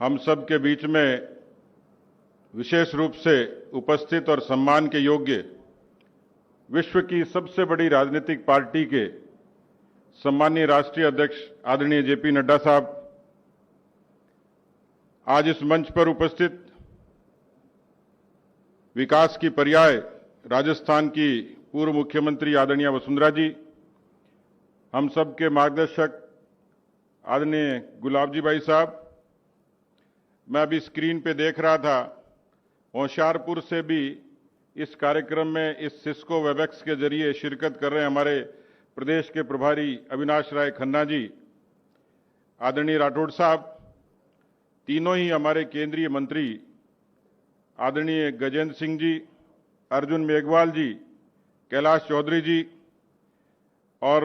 हम सब के बीच में विशेष रूप से उपस्थित और सम्मान के योग्य विश्व की सबसे बड़ी राजनीतिक पार्टी के सम्मानीय राष्ट्रीय अध्यक्ष आदरणीय जेपी नड्डा साहब, आज इस मंच पर उपस्थित विकास की पर्याय राजस्थान की पूर्व मुख्यमंत्री आदरणीय वसुंधरा जी, हम सब के मार्गदर्शक आदरणीय गुलाब जी भाई साहब, मैं अभी स्क्रीन पे देख रहा था होशियारपुर से भी इस कार्यक्रम में इस सिस्को वेबएक्स के जरिए शिरकत कर रहे हमारे प्रदेश के प्रभारी अविनाश राय खन्ना जी, आदरणीय राठौड़ साहब, तीनों ही हमारे केंद्रीय मंत्री आदरणीय गजेंद्र सिंह जी, अर्जुन मेघवाल जी, कैलाश चौधरी जी और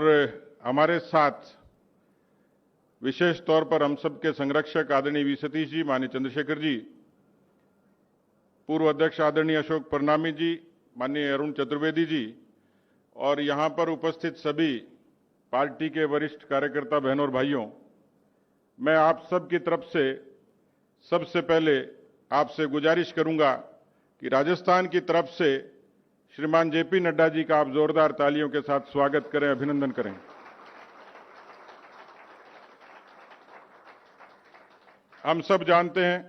हमारे साथ विशेष तौर पर हम सब के संरक्षक आदरणीय वी सतीश जी, माननीय चंद्रशेखर जी, पूर्व अध्यक्ष आदरणीय अशोक परनामी जी, माननीय अरुण चतुर्वेदी जी और यहाँ पर उपस्थित सभी पार्टी के वरिष्ठ कार्यकर्ता बहनों और भाइयों, मैं आप सब की तरफ से सबसे पहले आपसे गुजारिश करूंगा कि राजस्थान की तरफ से श्रीमान जेपी नड्डा जी का आप जोरदार तालियों के साथ स्वागत करें, अभिनंदन करें। हम सब जानते हैं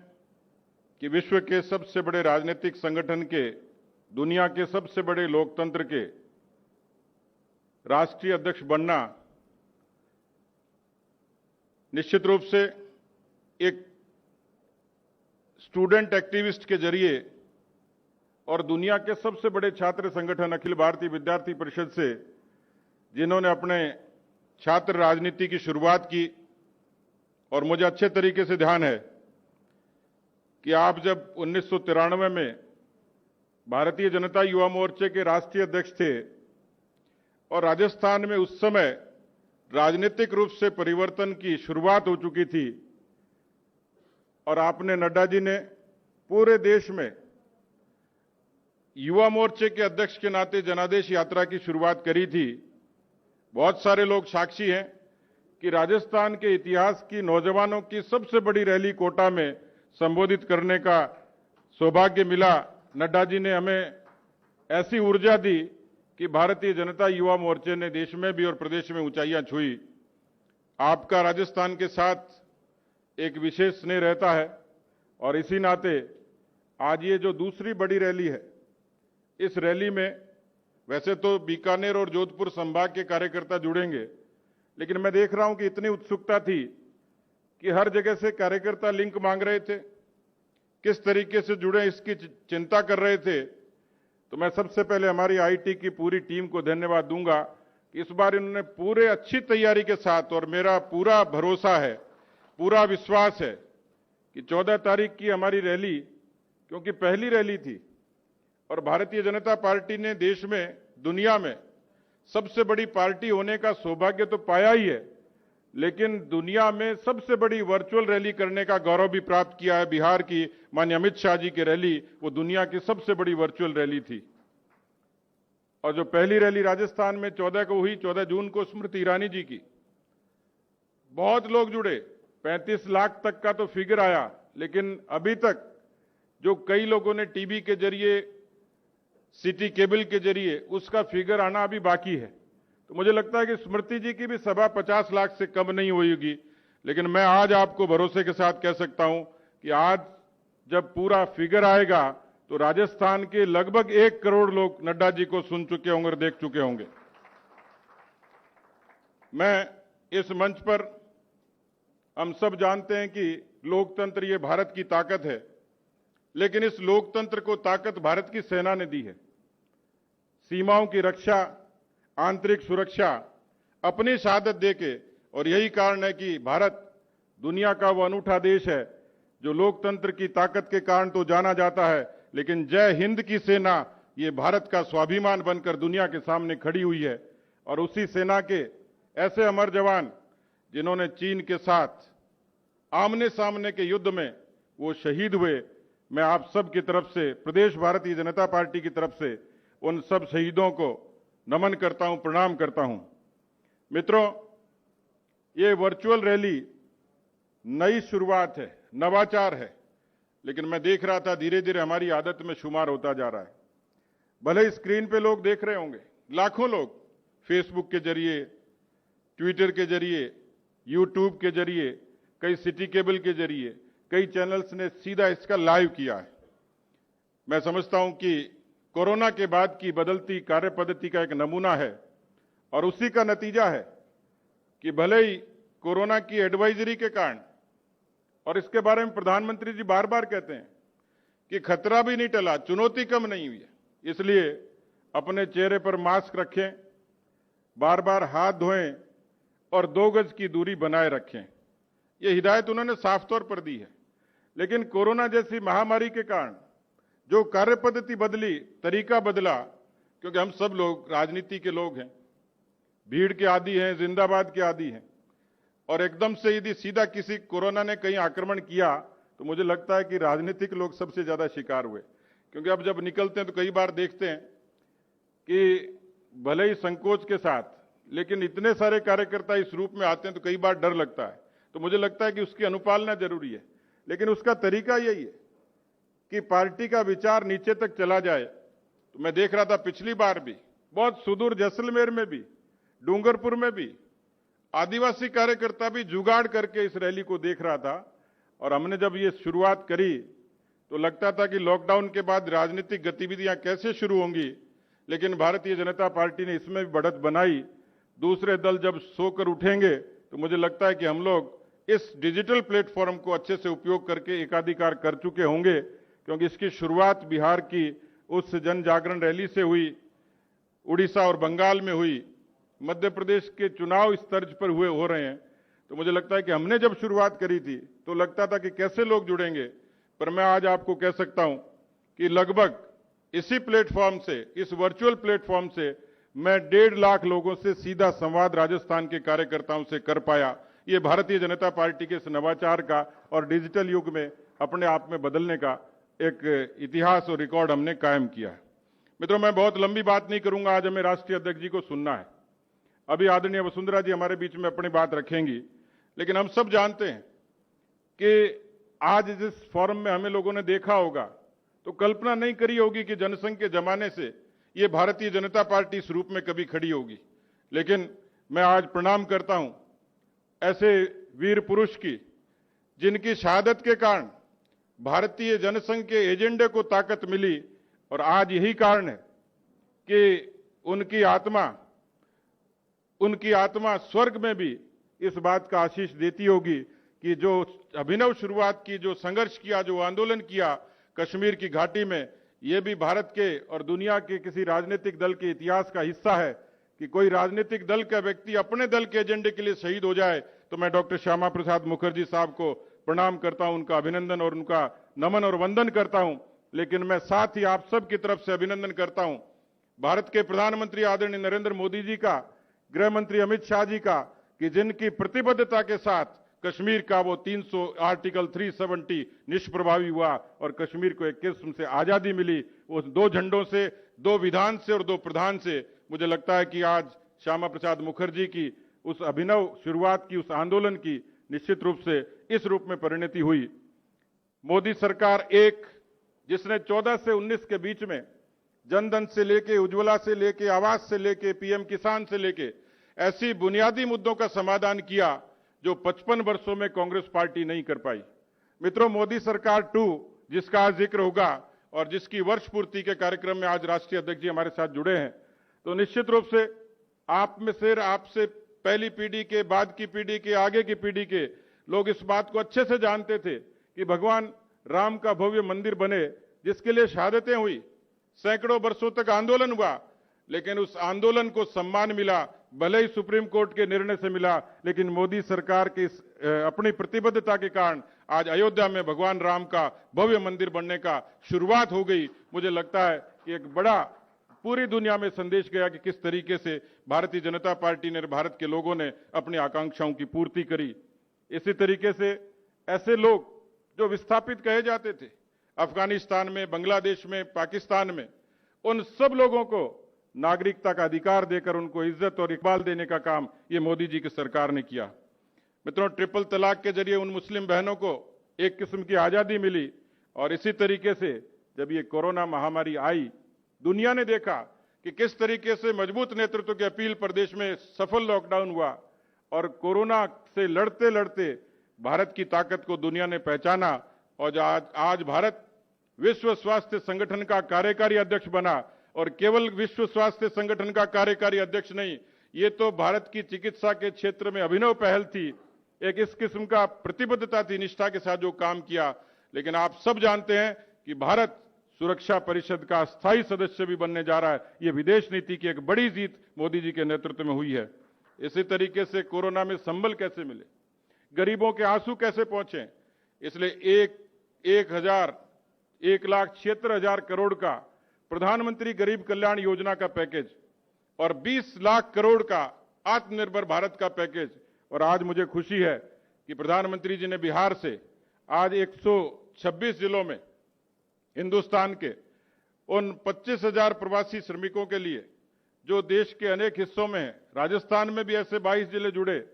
कि विश्व के सबसे बड़े राजनीतिक संगठन के, दुनिया के सबसे बड़े लोकतंत्र के राष्ट्रीय अध्यक्ष बनना निश्चित रूप से एक स्टूडेंट एक्टिविस्ट के जरिए और दुनिया के सबसे बड़े छात्र संगठन अखिल भारतीय विद्यार्थी परिषद से, जिन्होंने अपने छात्र राजनीति की शुरुआत की, और मुझे अच्छे तरीके से ध्यान है कि आप जब 1993 में भारतीय जनता युवा मोर्चे के राष्ट्रीय अध्यक्ष थे और राजस्थान में उस समय राजनीतिक रूप से परिवर्तन की शुरुआत हो चुकी थी और आपने, नड्डा जी ने पूरे देश में युवा मोर्चे के अध्यक्ष के नाते जनादेश यात्रा की शुरुआत करी थी। बहुत सारे लोग साक्षी हैं कि राजस्थान के इतिहास की नौजवानों की सबसे बड़ी रैली कोटा में संबोधित करने का सौभाग्य मिला। नड्डा जी ने हमें ऐसी ऊर्जा दी कि भारतीय जनता युवा मोर्चे ने देश में भी और प्रदेश में ऊंचाइयां छुई। आपका राजस्थान के साथ एक विशेष स्नेह रहता है और इसी नाते आज ये जो दूसरी बड़ी रैली है, इस रैली में वैसे तो बीकानेर और जोधपुर संभाग के कार्यकर्ता जुड़ेंगे, लेकिन मैं देख रहा हूं कि इतनी उत्सुकता थी कि हर जगह से कार्यकर्ता लिंक मांग रहे थे, किस तरीके से जुड़े इसकी चिंता कर रहे थे। तो मैं सबसे पहले हमारी आईटी की पूरी टीम को धन्यवाद दूंगा कि इस बार इन्होंने पूरे अच्छी तैयारी के साथ, और मेरा पूरा भरोसा है, पूरा विश्वास है कि 14 तारीख की हमारी रैली, क्योंकि पहली रैली थी और भारतीय जनता पार्टी ने देश में, दुनिया में सबसे बड़ी पार्टी होने का सौभाग्य तो पाया ही है, लेकिन दुनिया में सबसे बड़ी वर्चुअल रैली करने का गौरव भी प्राप्त किया है। बिहार की माननीय अमित शाह जी की रैली, वो दुनिया की सबसे बड़ी वर्चुअल रैली थी। और जो पहली रैली राजस्थान में 14 को हुई, 14 जून को, स्मृति ईरानी जी की, बहुत लोग जुड़े, 35 लाख तक का तो फिगर आया, लेकिन अभी तक जो कई लोगों ने टीवी के जरिए, सिटी केबल के जरिए, उसका फिगर आना अभी बाकी है। तो मुझे लगता है कि स्मृति जी की भी सभा 50 लाख से कम नहीं हुई होगी, लेकिन मैं आज आपको भरोसे के साथ कह सकता हूं कि आज जब पूरा फिगर आएगा तो राजस्थान के लगभग 1 करोड़ लोग नड्डा जी को सुन चुके होंगे और देख चुके होंगे। मैं इस मंच पर, हम सब जानते हैं कि लोकतंत्र ये भारत की ताकत है, लेकिन इस लोकतंत्र को ताकत भारत की सेना ने दी है। सीमाओं की रक्षा, आंतरिक सुरक्षा अपनी शहादत देके, और यही कारण है कि भारत दुनिया का वो अनूठा देश है जो लोकतंत्र की ताकत के कारण तो जाना जाता है, लेकिन जय हिंद की सेना ये भारत का स्वाभिमान बनकर दुनिया के सामने खड़ी हुई है। और उसी सेना के ऐसे अमर जवान जिन्होंने चीन के साथ आमने सामने के युद्ध में वो शहीद हुए, मैं आप सब की तरफ से, प्रदेश भारतीय जनता पार्टी की तरफ से उन सब शहीदों को नमन करता हूं, प्रणाम करता हूं। मित्रों, ये वर्चुअल रैली नई शुरुआत है, नवाचार है, लेकिन मैं देख रहा था धीरे धीरे हमारी आदत में शुमार होता जा रहा है। भले ही स्क्रीन पे लोग देख रहे होंगे, लाखों लोग फेसबुक के जरिए, ट्विटर के जरिए, यूट्यूब के जरिए, कई सिटी केबल के जरिए, कई चैनल्स ने सीधा इसका लाइव किया है। मैं समझता हूं कि कोरोना के बाद की बदलती कार्य पद्धति का एक नमूना है और उसी का नतीजा है कि भले ही कोरोना की एडवाइजरी के कारण, और इसके बारे में प्रधानमंत्री जी बार बार कहते हैं कि खतरा भी नहीं टला, चुनौती कम नहीं हुई है, इसलिए अपने चेहरे पर मास्क रखें, बार बार हाथ धोएं और 2 गज की दूरी बनाए रखें। ये हिदायत उन्होंने साफ तौर पर दी है। लेकिन कोरोना जैसी महामारी के कारण जो कार्य पद्धति बदली, तरीका बदला, क्योंकि हम सब लोग राजनीति के लोग हैं, भीड़ के आदी हैं, जिंदाबाद के आदी हैं, और एकदम से यदि सीधा किसी कोरोना ने कहीं आक्रमण किया तो मुझे लगता है कि राजनीतिक लोग सबसे ज्यादा शिकार हुए। क्योंकि अब जब निकलते हैं तो कई बार देखते हैं कि भले ही संकोच के साथ, लेकिन इतने सारे कार्यकर्ता इस रूप में आते हैं तो कई बार डर लगता है। तो मुझे लगता है कि उसकी अनुपालना जरूरी है, लेकिन उसका तरीका यही है कि पार्टी का विचार नीचे तक चला जाए। तो मैं देख रहा था पिछली बार भी बहुत सुदूर जैसलमेर में भी, डूंगरपुर में भी आदिवासी कार्यकर्ता भी जुगाड़ करके इस रैली को देख रहा था। और हमने जब ये शुरुआत करी तो लगता था कि लॉकडाउन के बाद राजनीतिक गतिविधियां कैसे शुरू होंगी, लेकिन भारतीय जनता पार्टी ने इसमें भी बढ़त बनाई। दूसरे दल जब सोकर उठेंगे तो मुझे लगता है कि हम लोग इस डिजिटल प्लेटफॉर्म को अच्छे से उपयोग करके एकाधिकार कर चुके होंगे, क्योंकि इसकी शुरुआत बिहार की उस जन जागरण रैली से हुई, उड़ीसा और बंगाल में हुई, मध्य प्रदेश के चुनाव इस तर्ज पर हो रहे हैं। तो मुझे लगता है कि हमने जब शुरुआत करी थी तो लगता था कि कैसे लोग जुड़ेंगे, पर मैं आज आपको कह सकता हूं कि लगभग इसी प्लेटफॉर्म से, इस वर्चुअल प्लेटफॉर्म से मैं 1.5 लाख लोगों से सीधा संवाद राजस्थान के कार्यकर्ताओं से कर पाया। ये भारतीय जनता पार्टी के इस नवाचार का और डिजिटल युग में अपने आप में बदलने का एक इतिहास और रिकॉर्ड हमने कायम किया है। मित्रों, मैं बहुत लंबी बात नहीं करूंगा, आज हमें राष्ट्रीय अध्यक्ष जी को सुनना है। अभी आदरणीय वसुंधरा जी हमारे बीच में अपनी बात रखेंगी, लेकिन हम सब जानते हैं कि आज जिस फॉरम में हमें लोगों ने देखा होगा तो कल्पना नहीं करी होगी कि जनसंघ के जमाने से ये भारतीय जनता पार्टी इस रूप में कभी खड़ी होगी। लेकिन मैं आज प्रणाम करता हूं ऐसे वीर पुरुष की, जिनकी शहादत के कारण भारतीय जनसंघ के एजेंडे को ताकत मिली। और आज यही कारण है कि उनकी आत्मा स्वर्ग में भी इस बात का आशीष देती होगी कि जो अभिनव शुरुआत की, जो संघर्ष किया, जो आंदोलन किया कश्मीर की घाटी में, ये भी भारत के और दुनिया के किसी राजनीतिक दल के इतिहास का हिस्सा है कि कोई राजनीतिक दल का व्यक्ति अपने दल के एजेंडे के लिए शहीद हो जाए। तो मैं डॉक्टर श्यामा प्रसाद मुखर्जी साहब को प्रणाम करता हूं, उनका अभिनंदन और उनका नमन और वंदन करता हूं। लेकिन मैं साथ ही आप सब की तरफ से अभिनंदन करता हूं भारत के प्रधानमंत्री आदरणीय नरेंद्र मोदी जी का, गृह मंत्री अमित शाह जी का, कि जिनकी प्रतिबद्धता के साथ कश्मीर का वो 300 आर्टिकल 370 निष्प्रभावी हुआ और कश्मीर को एक किस्म से आजादी मिली। उस 2 झंडों से, 2 विधान से और 2 प्रधान से मुझे लगता है कि आज श्यामा प्रसाद मुखर्जी की उस अभिनव शुरुआत की, उस आंदोलन की निश्चित रूप से इस रूप में परिणति हुई। मोदी सरकार एक, जिसने 14 से 19 के बीच में जनधन से लेके, उज्ज्वला से लेके, आवास से लेके, पीएम किसान से लेके ऐसी बुनियादी मुद्दों का समाधान किया जो 55 वर्षों में कांग्रेस पार्टी नहीं कर पाई। मित्रों, मोदी सरकार 2 जिसका आज जिक्र होगा और जिसकी वर्ष पूर्ति के कार्यक्रम में आज राष्ट्रीय अध्यक्ष जी हमारे साथ जुड़े हैं, तो निश्चित रूप से आप में से, आपसे पहली पीढ़ी के, बाद की पीढ़ी के, आगे की पीढ़ी के लोग इस बात को अच्छे से जानते थे कि भगवान राम का भव्य मंदिर बने, जिसके लिए शहादतें हुई, सैकड़ों वर्षों तक आंदोलन हुआ, लेकिन उस आंदोलन को सम्मान मिला, भले ही सुप्रीम कोर्ट के निर्णय से मिला, लेकिन मोदी सरकार की अपनी प्रतिबद्धता के कारण आज अयोध्या में भगवान राम का भव्य मंदिर बनने का शुरुआत हो गई। मुझे लगता है कि एक बड़ा पूरी दुनिया में संदेश गया कि किस तरीके से भारतीय जनता पार्टी ने, भारत के लोगों ने अपनी आकांक्षाओं की पूर्ति करी। इसी तरीके से ऐसे लोग जो विस्थापित कहे जाते थे अफगानिस्तान में, बांग्लादेश में, पाकिस्तान में, उन सब लोगों को नागरिकता का अधिकार देकर उनको इज्जत और इकबाल देने का काम ये मोदी जी की सरकार ने किया। मित्रों, ट्रिपल तलाक के जरिए उन मुस्लिम बहनों को एक किस्म की आजादी मिली। और इसी तरीके से जब ये कोरोना महामारी आई, दुनिया ने देखा कि किस तरीके से मजबूत नेतृत्व की अपील पर देश में सफल लॉकडाउन हुआ और कोरोना से लड़ते लड़ते भारत की ताकत को दुनिया ने पहचाना। और आज भारत विश्व स्वास्थ्य संगठन का कार्यकारी अध्यक्ष बना। और केवल विश्व स्वास्थ्य संगठन का कार्यकारी अध्यक्ष नहीं, ये तो भारत की चिकित्सा के क्षेत्र में अभिनव पहल थी, एक इस किस्म का प्रतिबद्धता थी, निष्ठा के साथ जो काम किया। लेकिन आप सब जानते हैं कि भारत सुरक्षा परिषद का स्थायी सदस्य भी बनने जा रहा है। ये विदेश नीति की एक बड़ी जीत मोदी जी के नेतृत्व में हुई है। इसी तरीके से कोरोना में संबल कैसे मिले, गरीबों के आंसू कैसे पहुंचे, इसलिए 1,76,000 करोड़ का प्रधानमंत्री गरीब कल्याण योजना का पैकेज और 20 लाख करोड़ का आत्मनिर्भर भारत का पैकेज। और आज मुझे खुशी है कि प्रधानमंत्री जी ने बिहार से आज 126 जिलों में हिंदुस्तान के उन 25,000 प्रवासी श्रमिकों के लिए जो देश के अनेक हिस्सों में हैं, राजस्थान में भी ऐसे 22 जिले जुड़े,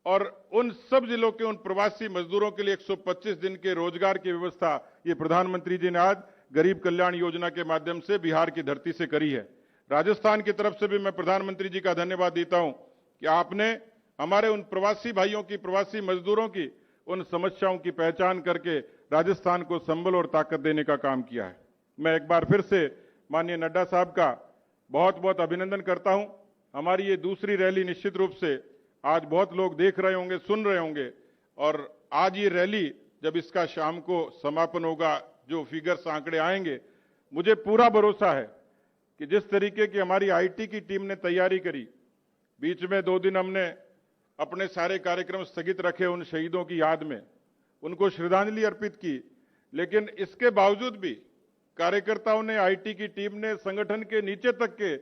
और उन सब जिलों के उन प्रवासी मजदूरों के लिए 125 दिन के रोजगार की व्यवस्था ये प्रधानमंत्री जी ने आज गरीब कल्याण योजना के माध्यम से बिहार की धरती से करी है। राजस्थान की तरफ से भी मैं प्रधानमंत्री जी का धन्यवाद देता हूं कि आपने हमारे उन प्रवासी भाइयों की, प्रवासी मजदूरों की उन समस्याओं की पहचान करके राजस्थान को संबल और ताकत देने का काम किया है। मैं एक बार फिर से माननीय नड्डा साहब का बहुत बहुत अभिनंदन करता हूं। हमारी ये दूसरी रैली निश्चित रूप से आज बहुत लोग देख रहे होंगे, सुन रहे होंगे, और आज ये रैली जब इसका शाम को समापन होगा, जो फिगर्स आंकड़े आएंगे, मुझे पूरा भरोसा है कि जिस तरीके की हमारी आईटी की टीम ने तैयारी करी, बीच में 2 दिन हमने अपने सारे कार्यक्रम स्थगित रखे उन शहीदों की याद में, उनको श्रद्धांजलि अर्पित की, लेकिन इसके बावजूद भी कार्यकर्ताओं ने, आईटी की टीम ने, संगठन के नीचे तक के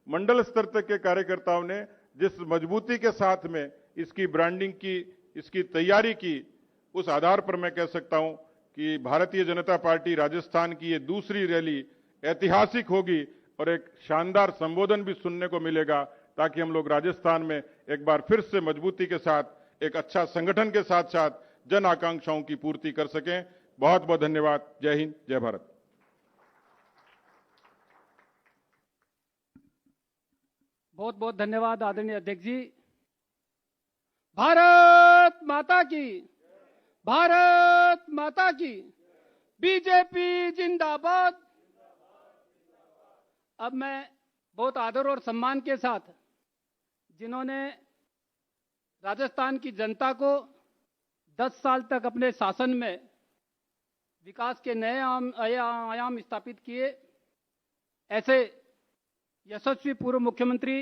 मंडल स्तर तक के कार्यकर्ताओं ने जिस मजबूती के साथ में इसकी ब्रांडिंग की, इसकी तैयारी की, उस आधार पर मैं कह सकता हूं कि भारतीय जनता पार्टी राजस्थान की ये दूसरी रैली ऐतिहासिक होगी और एक शानदार संबोधन भी सुनने को मिलेगा, ताकि हम लोग राजस्थान में एक बार फिर से मजबूती के साथ एक अच्छा संगठन के साथ साथ जन आकांक्षाओं की पूर्ति कर सकें। बहुत बहुत धन्यवाद। जय हिंद, जय भारत। बहुत बहुत धन्यवाद आदरणीय अध्यक्ष जी। भारत माता की, भारत माता की, बीजेपी जिंदाबाद। अब मैं बहुत आदर और सम्मान के साथ जिन्होंने राजस्थान की जनता को 10 साल तक अपने शासन में विकास के नए आयाम स्थापित किए, ऐसे यशस्वी पूर्व मुख्यमंत्री